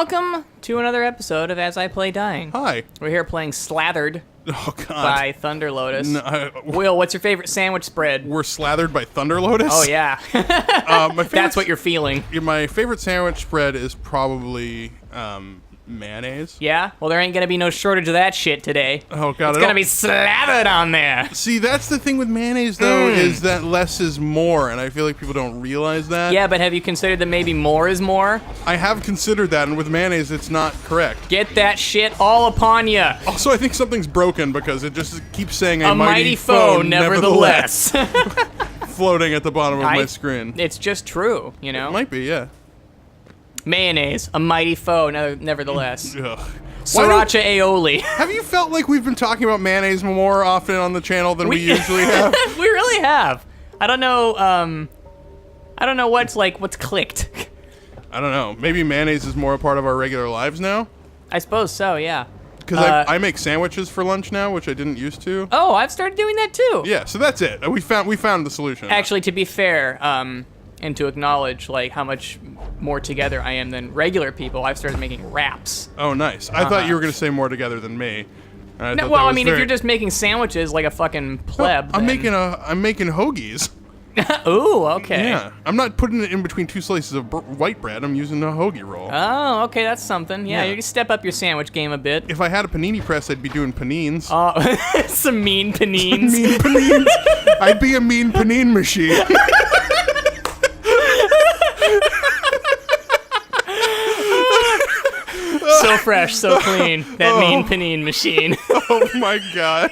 welcome to another episode of As I Play Dying. Hi. We're here playing Slathered Oh, God. by Thunder Lotus. No, Will, what's your favorite sandwich spread? we're slathered by Thunder Lotus? Oh, yeah. That's what you're feeling. My favorite sandwich spread is probably mayonnaise. Yeah? Well, there ain't gonna be no shortage of that shit today. Oh, God. It's gonna be slathered on there. See, that's the thing with mayonnaise, though, is that less is more, and I feel like people don't realize that. Yeah, but have you considered that maybe more is more? I have considered that, and with mayonnaise, it's not correct. Get that shit all upon ya. Also, I think something's broken because it just keeps saying A mighty foe, nevertheless. floating at the bottom of my screen. It's just true, you know? It might be, yeah. Mayonnaise, a mighty foe, nevertheless. Ugh. Sriracha aioli. Have you felt like we've been talking about mayonnaise more often on the channel than we usually have? We really have. I don't know what's clicked. I don't know. Maybe mayonnaise is more a part of our regular lives now? I suppose so, yeah. Because I make sandwiches for lunch now, which I didn't used to. Oh, I've started doing that too. Yeah, so that's it. We found the solution. Actually, to be fair, and to acknowledge like how much more together I am than regular people, I've started making wraps. Oh, nice. I thought you were going to say more together than me. No, well, I mean, if you're just making sandwiches like a fucking pleb, I'm making hoagies. Ooh, okay. Yeah, I'm not putting it in between two slices of white bread. I'm using a hoagie roll. Oh, okay, that's something. Yeah, Yeah. you can step up your sandwich game a bit. If I had a panini press, I'd be doing panines. Oh, some mean panines. Mean panines. I'd be a mean panine machine. So fresh, so clean. That mean panine machine. Oh my God.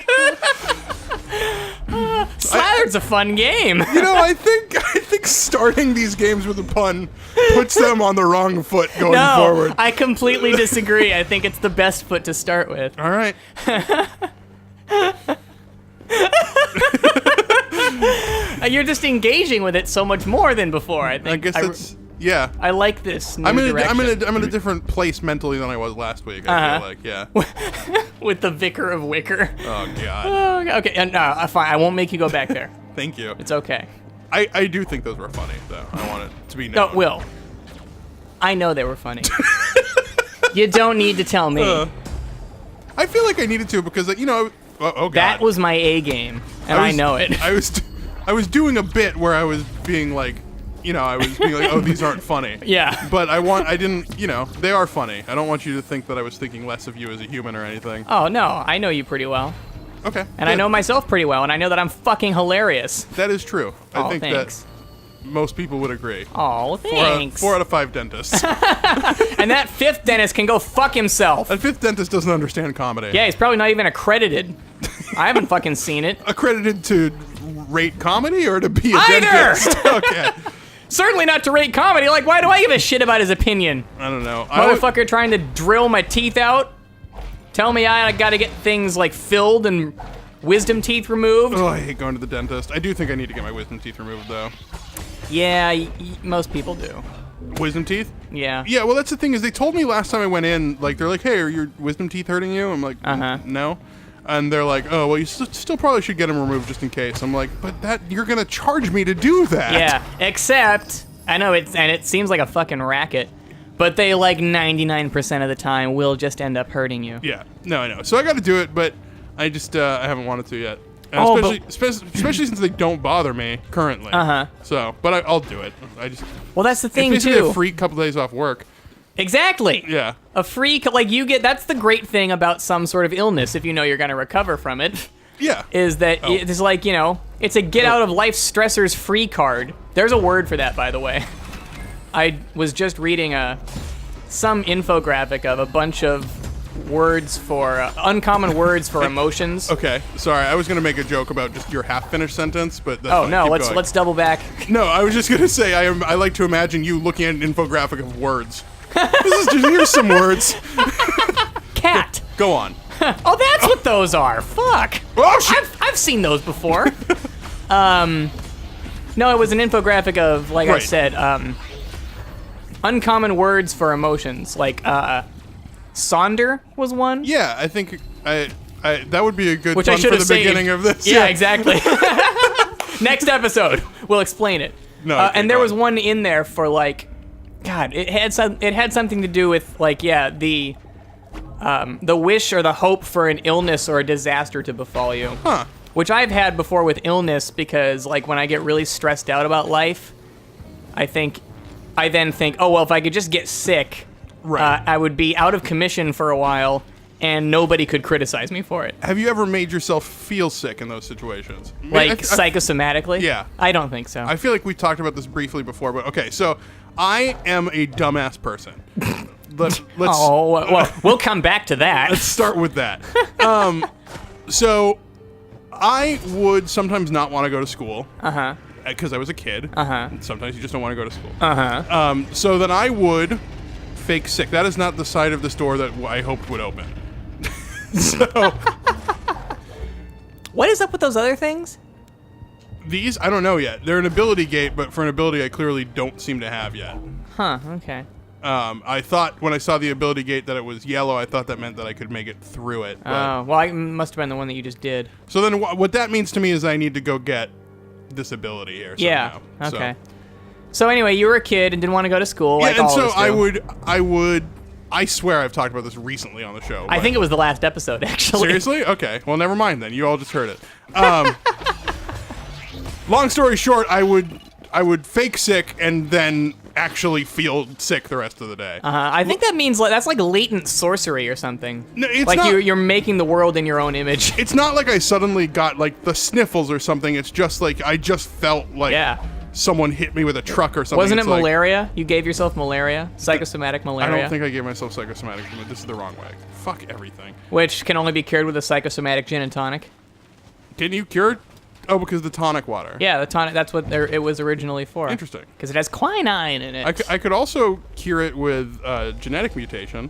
Slathered's a fun game. You know, I think starting these games with a pun puts them on the wrong foot going forward. I completely disagree. I think it's the best foot to start with. All right. You're just engaging with it so much more than before. I think. I guess that's yeah. I like this new I'm direction. in a different place mentally than I was last week. I feel like, yeah. With the vicar of Wicker. Oh God. Oh, okay, no, fine. I won't make you go back there. Thank you. It's okay. I do think those were funny, though. I want it to be known. No, Will. I know they were funny. You don't need to tell me. I feel like I needed to because oh God. That was my A game, and I know it. I was doing a bit where I was being like, oh, these aren't funny. Yeah. But I didn't, they are funny. I don't want you to think that I was thinking less of you as a human or anything. Oh, no, I know you pretty well. Okay. And I know myself pretty well, and I know that I'm fucking hilarious. That is true. I think thanks. that most people would agree. Oh, thanks. 4 out of 5 dentists. And that 5th dentist can go fuck himself. That 5th dentist doesn't understand comedy. Yeah, he's probably not even accredited. I haven't fucking seen it. Accredited to rate comedy or to be a Either! dentist? Okay. Certainly not to rate comedy. Like, why do I give a shit about his opinion? I don't know. Motherfucker trying to drill my teeth out? Tell me I gotta get things, like, filled and wisdom teeth removed? Oh, I hate going to the dentist. I do think I need to get my wisdom teeth removed, though. Yeah, most people do. Wisdom teeth? Yeah. Yeah, well, that's the thing is they told me last time I went in, like, they're like, hey, are your wisdom teeth hurting you? I'm like, no. And they're like, oh, well, you still probably should get them removed just in case. I'm like, but you're going to charge me to do that. Yeah, except, I know, it seems like a fucking racket, but they, like, 99% of the time will just end up hurting you. Yeah, no, I know. So I got to do it, but I just, I haven't wanted to yet. Especially since they don't bother me currently. So, but I'll do it. Well, that's the thing, it's too. basically a free couple days off work. Exactly. Yeah. A free, that's the great thing about some sort of illness, if you know you're going to recover from it. Yeah. Is that it's like, it's a get out of life stressors free card. There's a word for that, by the way. I was just reading some infographic of a bunch of words for, uncommon words for emotions. Okay. Sorry, I was going to make a joke about just your half-finished sentence, but that's Oh, fine. no, Keep let's going. let's double back. No, I was just going to say, I like to imagine you looking at an infographic of words. Here's some words. Cat. Go on. Oh, that's what those are. Fuck. Oh, shit. I've seen those before. No, it was an infographic of, like I said, uncommon words for emotions. Like, Sonder was one. Yeah, I think that would be a good Which one I should for have the saved. beginning of this. Yeah, exactly. Next episode, we'll explain it. No, and there was one in there for, like, God, it had something to do with like the wish or the hope for an illness or a disaster to befall you. Huh. Which I've had before with illness because like when I get really stressed out about life, I then think, oh well, if I could just get sick, right. I would be out of commission for a while and nobody could criticize me for it. Have you ever made yourself feel sick in those situations? Like psychosomatically? Yeah. I don't think so. I feel like we talked about this briefly before, but okay, so I am a dumbass person. Let's well, we'll come back to that. Let's start with that. So I would sometimes not want to go to school. Uh-huh. Because I was a kid. Uh-huh. Sometimes you just don't want to go to school. Uh-huh. So then I would fake sick. That is not the side of this door that I hoped would open. So what is up with those other things? these, I don't know yet. They're an ability gate, but for an ability I clearly don't seem to have yet. Huh, okay. I thought when I saw the ability gate that it was yellow, I thought that meant that I could make it through it. Oh, well, it must have been the one that you just did. So then what that means to me is I need to go get this ability here somehow. Yeah, okay. So anyway, you were a kid and didn't want to go to school like all of us do. I swear I've talked about this recently on the show. I think it was the last episode, actually. Seriously? Okay. Well, never mind then. You all just heard it. Long story short, I would fake sick and then actually feel sick the rest of the day. I think that means that's like latent sorcery or something. No, it's like not, you're making the world in your own image. It's not like I suddenly got like the sniffles or something. It's just like I just felt like someone hit me with a truck or something. Wasn't it it's like, malaria? You gave yourself malaria? Psychosomatic malaria? I don't think I gave myself psychosomatic. This is the wrong way. Fuck everything. Which can only be cured with a psychosomatic gin and tonic. Can you cure it? Oh, because the tonic water. Yeah, the tonic. That's what it was originally for. Interesting. Because it has quinine in it. I could also cure it with genetic mutation.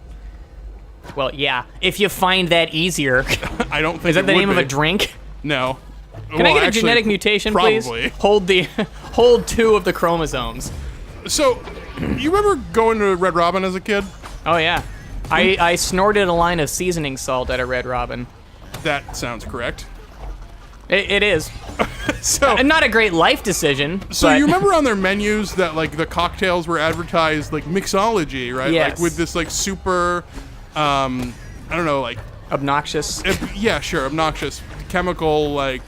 Well, yeah. If you find that easier. I don't think Is that the name be. of a drink? No. Can I get a genetic mutation, probably. please? Hold 2 of the chromosomes. So, you remember going to Red Robin as a kid? Oh, yeah. I snorted a line of seasoning salt at a Red Robin. That sounds correct. It is. So, and not a great life decision. So but you remember on their menus that like the cocktails were advertised like mixology, right? Yes. Like with this like super, I don't know, like obnoxious. Yeah, sure, obnoxious chemical like.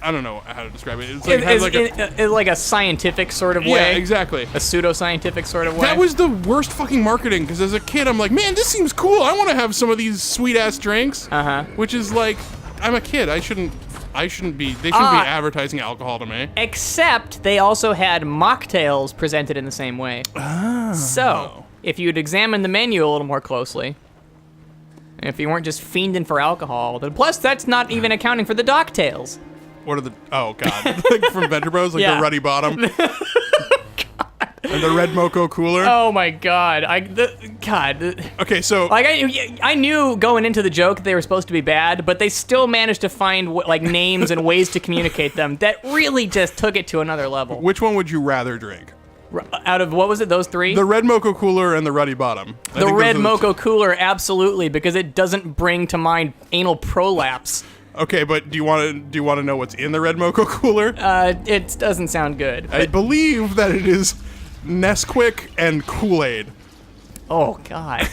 I don't know how to describe it. It's like, like a scientific sort of way. Yeah, exactly. A pseudo-scientific sort of way. That was the worst fucking marketing, because as a kid, I'm like, man, this seems cool. I want to have some of these sweet-ass drinks. Uh-huh. Which is like, I'm a kid. They shouldn't be advertising alcohol to me. Except they also had mocktails presented in the same way. Oh. So, if you'd examine the menu a little more closely, if you weren't just fiending for alcohol, then plus that's not even accounting for the docktails. What are the... Oh, God. Like from Venture Bros? Like the Ruddy Bottom? And the Red Moco Cooler? Oh, my God. Okay, so... Like, I knew going into the joke that they were supposed to be bad, but they still managed to find, like, names and ways to communicate them that really just took it to another level. Which one would you rather drink? Out of, what was it, those 3? The Red Moco Cooler and the Ruddy Bottom. The Red Moco Cooler, absolutely, because it doesn't bring to mind anal prolapse. Okay, but do you want to know what's in the Red Moco Cooler? It doesn't sound good. I believe that it is Nesquik and Kool-Aid. Oh, God.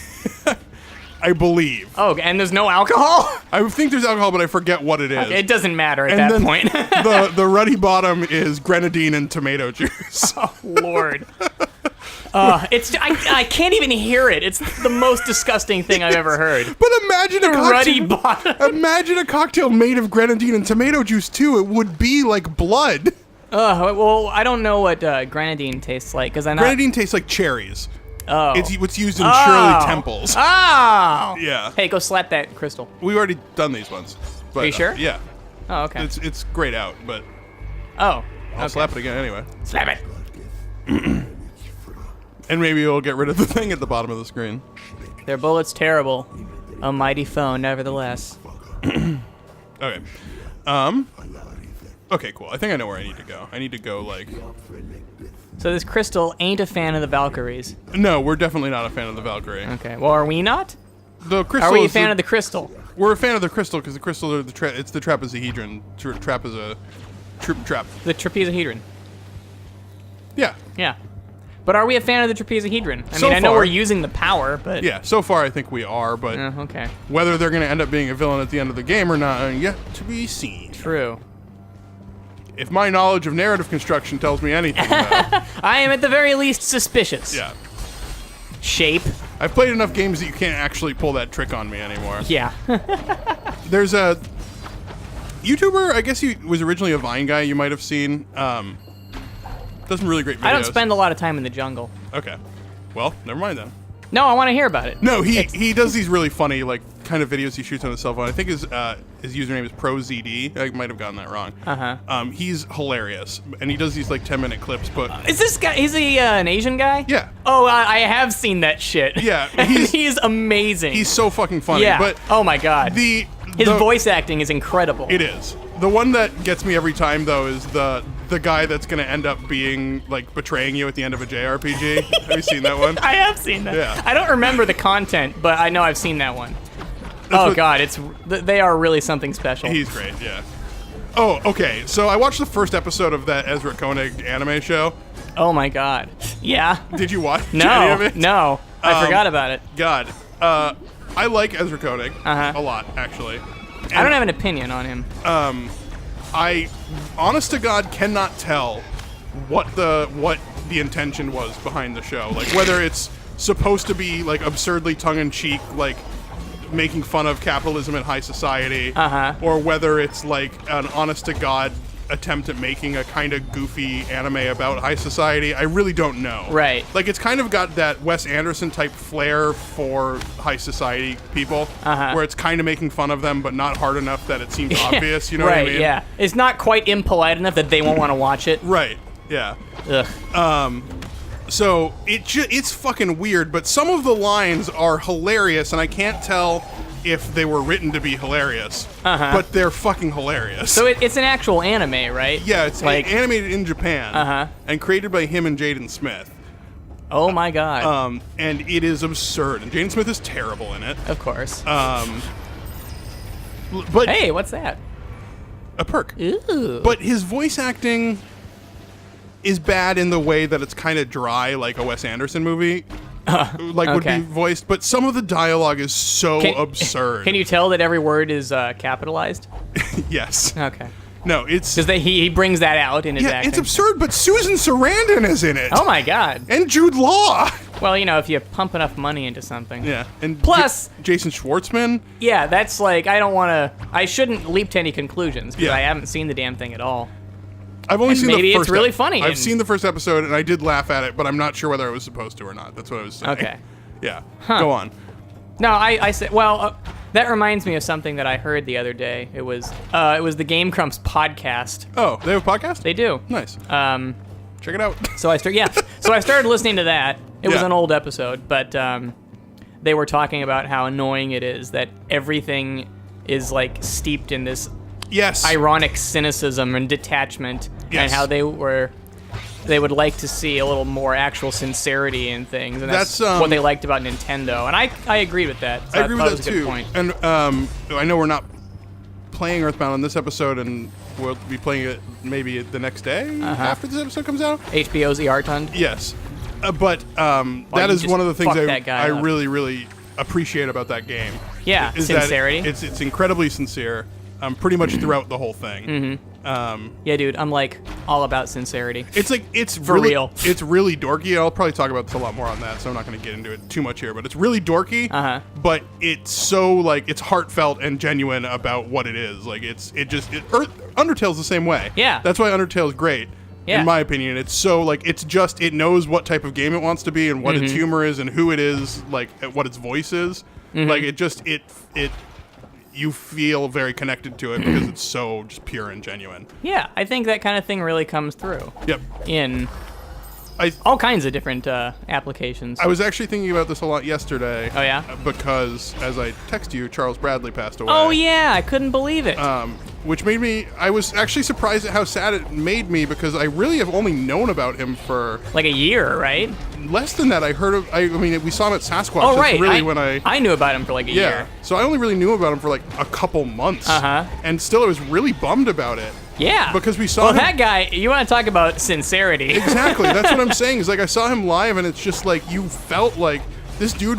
I believe. Oh, and there's no alcohol? I think there's alcohol, but I forget what it is. Okay, it doesn't matter at that point. the Ruddy Bottom is grenadine and tomato juice. Oh, Lord. I can't even hear it. It's the most disgusting thing I've ever heard. But imagine a cocktail. Ruddy Bottom. Imagine a cocktail made of grenadine and tomato juice too. It would be like blood. Well, I don't know what grenadine tastes like because Grenadine tastes like cherries. Oh. It's what's used in Shirley Temples. Oh. Yeah. Hey, go slap that crystal. We've already done these ones. But, Are you sure? Yeah. Oh, okay. It's grayed out, but I'll slap it again anyway. Slap it. And maybe it'll get rid of the thing at the bottom of the screen. Their bullet's terrible. A mighty foe, nevertheless. Okay. Okay, cool. I think I know where I need to go. I need to go, like... So this crystal ain't a fan of the Valkyries. No, we're definitely not a fan of the Valkyrie. Okay. Well, are we not? The crystal. Are we a fan of the crystal? We're a fan of the crystal because the crystal it's the trapezohedron. Trap is a trap. The trapezohedron. Yeah. Yeah. But are we a fan of the trapezohedron? I So mean, I know far- we're using the power, but... Yeah, so far I think we are, but Okay. whether they're going to end up being a villain at the end of the game or not, yet to be seen. True. If my knowledge of narrative construction tells me anything, though, I am at the very least suspicious. yeah. Shape. I've played enough games that you can't actually pull that trick on me anymore. Yeah. There's a YouTuber, I guess he was originally a Vine guy, you might have seen. Does some really great videos. I don't spend a lot of time in the jungle. Okay. Well, never mind then. No, I want to hear about it. No, he does these really funny, like, kind of videos he shoots on his cell phone. I think his username is ProZD. I might have gotten that wrong. He's hilarious, and he does these, like, 10-minute clips, but... Is this guy, is he an Asian guy? Yeah. Oh, I have seen that shit. Yeah, He's amazing. He's so fucking funny. Yeah. But oh my god. his voice acting is incredible. It is. The one that gets me every time, though, is the guy that's going to end up being, like, betraying you at the end of a JRPG. Have you seen that one? I have seen that. Yeah. I don't remember the content, but I know I've seen that one. God, they are really something special. He's great, yeah. Oh, okay. So I watched the first episode of that Ezra Koenig anime show. Oh my god. Yeah. Did you watch any No. of it? No. I forgot about it. God. I like Ezra Koenig a lot, actually. I don't have an opinion on him. I, honest to God, cannot tell what the intention was behind the show. Like, whether it's supposed to be, like, absurdly tongue-in-cheek, like, making fun of capitalism and high society, or whether it's, like, an honest-to-God attempt at making a kind of goofy anime about high society. I really don't know. Right. Like, it's kind of got that Wes Anderson type flair for high society people, where it's kind of making fun of them, but not hard enough that it seems obvious. You know what I mean? Right, yeah. It's not quite impolite enough that they won't want to watch it. Right. Yeah. Ugh. So it's fucking weird, but some of the lines are hilarious, and I can't tell if they were written to be hilarious, but they're fucking hilarious. So it's an actual anime, right? Yeah, it's like animated in Japan, and created by him and Jaden Smith. Oh my god. And it is absurd, and Jaden Smith is terrible in it. Of course. But hey, what's that? A perk. Ooh. But his voice acting is bad in the way that it's kind of dry, like a Wes Anderson movie. Would be voiced, but some of the dialogue is so absurd. Can you tell that every word is capitalized? Yes. Okay. No, it's... Because he brings that out in his acting. It's absurd, but Susan Sarandon is in it. Oh my god. And Jude Law. Well, you know, if you pump enough money into something. Yeah. And plus... Jason Schwartzman. Yeah, that's like, I shouldn't leap to any conclusions, because Yeah. I haven't seen the damn thing at all. I've only seen the first maybe it's really funny. I've seen the first episode, and I did laugh at it, but I'm not sure whether I was supposed to or not. That's what I was saying. Okay. Yeah. Go on. No, I said, well, that reminds me of something that I heard the other day. It was the Game Grumps podcast. Oh, they have a podcast? They do. Nice. Check it out. So I started listening to that. It was an old episode, but they were talking about how annoying it is that everything is like steeped in this ironic cynicism and detachment, and how they would like to see a little more actual sincerity in things, and that's what they liked about Nintendo, and I agree with that. So I agree with that was a good too. point. And I know we're not playing Earthbound on this episode, and we'll be playing it maybe the next day after this episode comes out. HBO's The Artund. Yes, but that is one of the things I up. really, really appreciate about that game. Yeah, is sincerity. That it's incredibly sincere. Pretty much throughout the whole thing. Yeah, dude, I'm like all about sincerity. It's for really, real. It's really dorky. I'll probably talk about this a lot more on that, so I'm not going to get into it too much here. But it's really dorky. But it's so like it's heartfelt and genuine about what it is. Like Undertale's the same way. Yeah, that's why Undertale's great. Yeah. In my opinion, it's so like it knows what type of game it wants to be and what its humor is and who it is, like what its voice is. Like it. You feel very connected to it because it's so just pure and genuine. Yeah, I think that kind of thing really comes through. Yep. In all kinds of different applications. I was actually thinking about this a lot yesterday. Oh, yeah? Because, as I text you, Charles Bradley passed away. Oh, yeah, I couldn't believe it. which made me. I was actually surprised at how sad it made me because I really have only known about him for like a year, right? less than that. I heard of. I mean, we saw him at Sasquatch. Oh, That's right. really when I knew about him for like a year. So I only really knew about him for like a couple months. Uh-huh. And still, I was really bummed about it. Yeah. Because we saw well, him. that guy, you want to talk about sincerity. Exactly. That's what I'm saying. Is like I saw him live, and it's just like you felt like this dude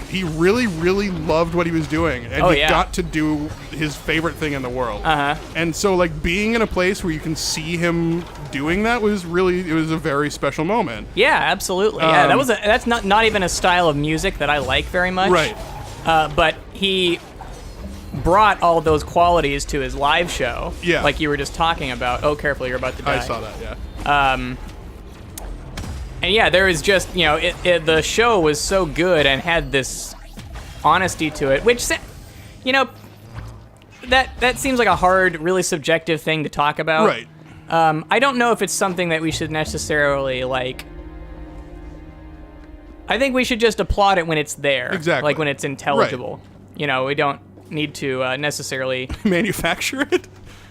he really, really loved what he was doing, and he got to do his favorite thing in the world. Uh-huh. And so, like, being in a place where you can see him doing that it was a very special moment. Yeah, absolutely. Yeah, that's not even a style of music that I like very much. Right. But he brought all those qualities to his live show. Yeah. Like you were just talking about. Oh, careful, you're about to die. I saw that, yeah. And yeah, there was just, the show was so good and had this honesty to it, which, that seems like a hard, really subjective thing to talk about. Right. I don't know if it's something that we should necessarily, like... I think we should just applaud it when it's there. Exactly. Like when it's intelligible. Right. We don't need to necessarally... manufacture it?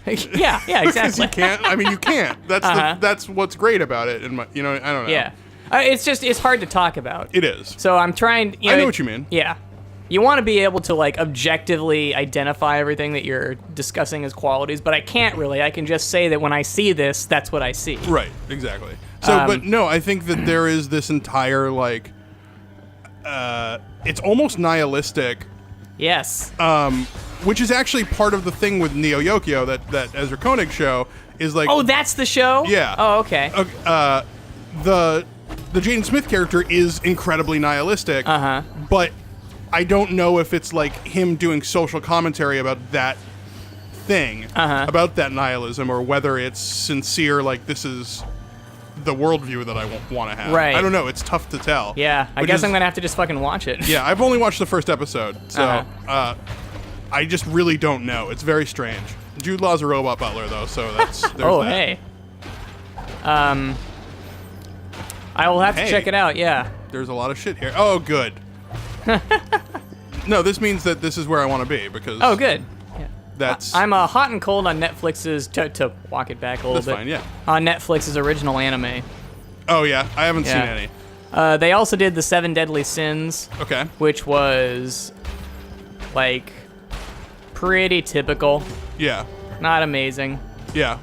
yeah, exactly. Because you can't. I mean, you can't. That's that's what's great about it. And I don't know. Yeah. It's hard to talk about. It is. So I'm trying... I know what you mean. Yeah. You want to be able to, like, objectively identify everything that you're discussing as qualities, but I can't really. I can just say that when I see this, that's what I see. Right, exactly. So, but no, I think that there is this entire, like, it's almost nihilistic. Yes. Which is actually part of the thing with Neo Yokio, that Ezra Koenig show, is like... Oh, that's the show? Yeah. Oh, okay. The Jaden Smith character is incredibly nihilistic, but I don't know if it's like him doing social commentary about that thing, about that nihilism, or whether it's sincere, like this is the worldview that I want to have. Right. I don't know. It's tough to tell. Yeah, I guess I'm going to have to just fucking watch it. Yeah, I've only watched the first episode, so I just really don't know. It's very strange. Jude Law's a robot butler, though, so there's that. Hey. I will have to check it out, yeah. There's a lot of shit here. Oh, good. No, this means that this is where I want to be, because... Oh, good. Yeah. That's... I'm hot and cold on Netflix's... To walk it back a little bit. That's fine, yeah. On Netflix's original anime. Oh, yeah. I haven't seen any. They also did the 7 Deadly Sins. Okay. Which was, like, pretty typical. Yeah. Not amazing. Yeah.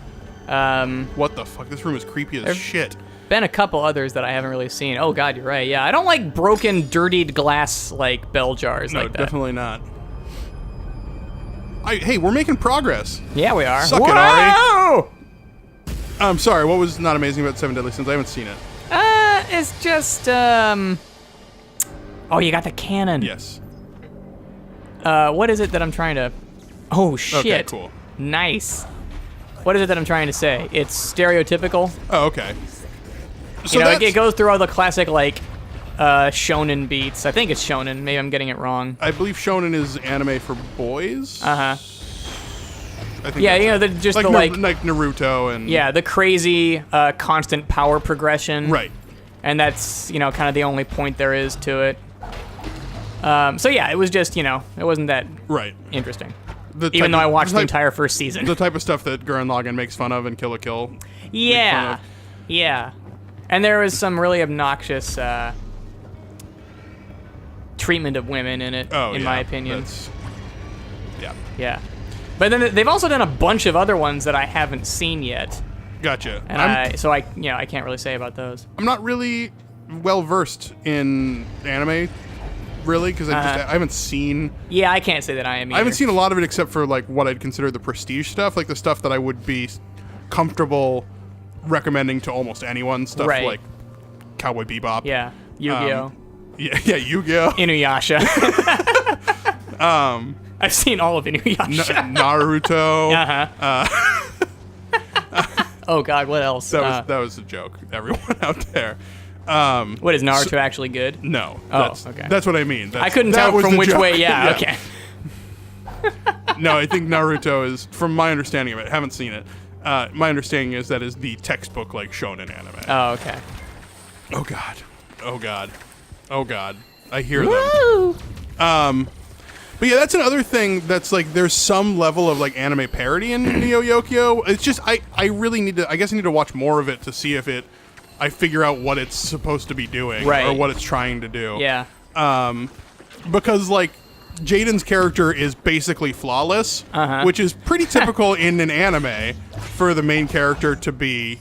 What the fuck? This room is creepy as shit. Been a couple others that I haven't really seen. Oh god, you're right. Yeah, I don't like broken, dirtied glass like bell jars like that. No, definitely not. Hey, we're making progress. Yeah, we are. Suck it, Ari. I'm sorry. What was not amazing about 7 Deadly Sins? I haven't seen it. It's just Oh, you got the cannon. Yes. What is it that I'm trying to? Oh shit. Okay, cool. Nice. What is it that I'm trying to say? It's stereotypical. Oh, okay. So it goes through all the classic, like, shonen beats. I think it's shonen. Maybe I'm getting it wrong. I believe shonen is anime for boys. Uh-huh. I think Yeah, like Naruto and... Yeah, the crazy, constant power progression. Right. And that's, kind of the only point there is to it. So yeah, it was just, it wasn't that interesting. Even though I watched the entire first season. The type of stuff that Gurren Lagann makes fun of and Kill la Kill. Yeah. Yeah. And there was some really obnoxious treatment of women in it, in my opinion. Yeah. But then they've also done a bunch of other ones that I haven't seen yet. Gotcha. And I can't really say about those. I'm not really well versed in anime, really, because I haven't seen... Yeah, I can't say that I am either. I haven't seen a lot of it except for like what I'd consider the prestige stuff, like the stuff that I would be comfortable recommending to almost anyone, stuff like Cowboy Bebop. Yeah, Yu-Gi-Oh. Yeah, Yu-Gi-Oh. Inuyasha. I've seen all of Inuyasha. Naruto. Oh God, what else? That was a joke. Everyone out there. What, is Naruto actually good? No. Okay. That's what I mean. I couldn't tell from which way. Yeah. Okay. No, I think Naruto is, from my understanding of it, haven't seen it. My understanding is that is the textbook like shonen anime. Oh, okay. Oh God. Oh God. Oh God. I hear Woo! them. But yeah, that's another thing that's like there's some level of like anime parody in Neo Yokio. It's just I really need to. I guess I need to watch more of it to see if I figure out what it's supposed to be doing or what it's trying to do. Yeah. Because like Jaden's character is basically flawless, which is pretty typical in an anime for the main character to be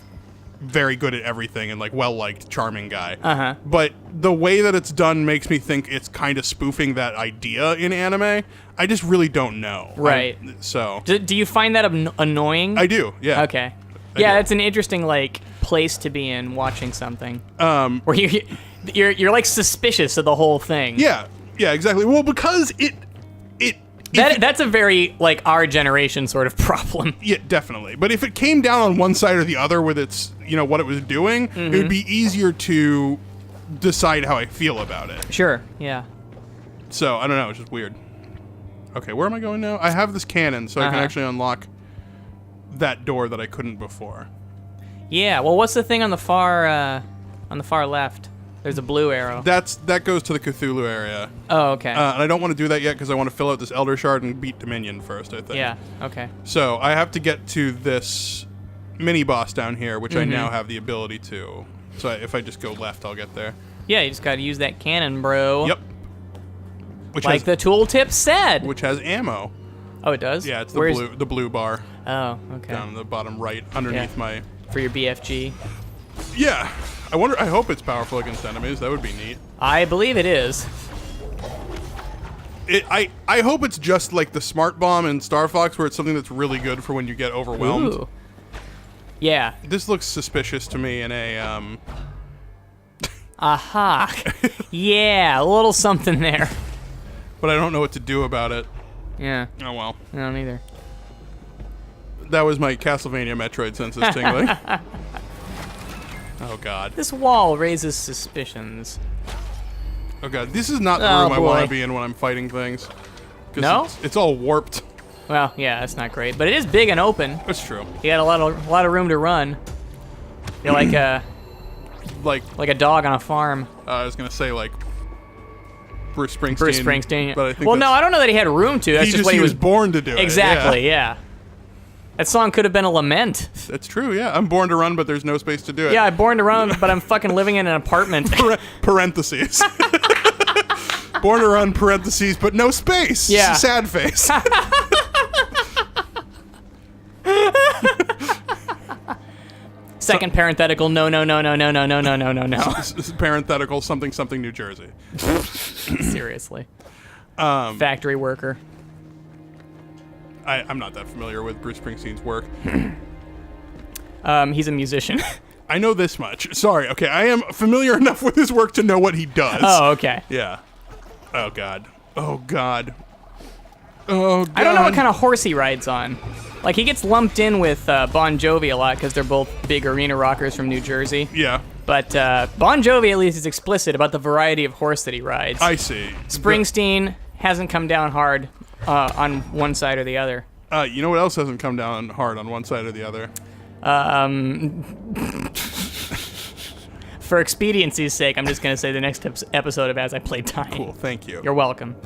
very good at everything and like well-liked, charming guy. But the way that it's done makes me think it's kind of spoofing that idea in anime. I just really don't know. Right. Do you find that annoying? I do. Yeah. Okay. Yeah, it's an interesting like place to be in watching something. Where you're like suspicious of the whole thing. Yeah. Yeah, exactly. Well, because that's a very like our generation sort of problem. Yeah, definitely. But if it came down on one side or the other with its, what it was doing, it would be easier to decide how I feel about it. Sure. Yeah. So I don't know. It's just weird. Okay, where am I going now? I have this cannon, so I can actually unlock that door that I couldn't before. Yeah. Well, what's the thing on the far left? There's a blue arrow. That goes to the Cthulhu area. Oh, okay. And I don't want to do that yet because I want to fill out this Elder Shard and beat Dominion first, I think. Yeah, okay. So I have to get to this mini-boss down here, which I now have the ability to. So if I just go left, I'll get there. Yeah, you just got to use that cannon, bro. Yep. Like the tooltip said. Which has ammo. Oh, it does? Yeah, it's the blue bar. Oh, okay. Down in the bottom right, underneath my... For your BFG. Yeah. I hope it's powerful against enemies. That would be neat. I believe it is. I hope it's just like the Smart Bomb in Star Fox, where it's something that's really good for when you get overwhelmed. Ooh. Yeah. This looks suspicious to me in a, Aha. Yeah, a little something there. But I don't know what to do about it. Yeah. Oh, well. I don't either. That was my Castlevania Metroid senses tingling. Oh, God. This wall raises suspicions. Oh, God. This is not the room I want to be in when I'm fighting things. No? It's all warped. Well, yeah, that's not great. But it is big and open. That's true. You got a lot of room to run. You're like a... like a dog on a farm. I was going to say, like... Bruce Springsteen. Bruce Springsteen. But I think no, I don't know that he had room to. That's just what he was born to do it. Exactly, yeah. That song could have been a lament. That's true, yeah. I'm born to run, but there's no space to do it. Yeah, I'm born to run, but I'm fucking living in an apartment. Parentheses. Born to run, parentheses, but no space. Yeah. Sad face. Second parenthetical, no. Parenthetical, something, New Jersey. Seriously. Factory worker. I'm not that familiar with Bruce Springsteen's work. He's a musician. I know this much. Sorry, okay, I am familiar enough with his work to know what he does. Oh, okay. Yeah. Oh, God. Oh, God. Oh, God. I don't know what kind of horse he rides on. Like, he gets lumped in with Bon Jovi a lot because they're both big arena rockers from New Jersey. Yeah. But Bon Jovi, at least, is explicit about the variety of horse that he rides. I see. Springsteen hasn't come down hard on one side or the other. You know what else hasn't come down hard on one side or the other? For expediency's sake, I'm just going to say the next episode of As I Play Dying. Cool, thank you. You're welcome.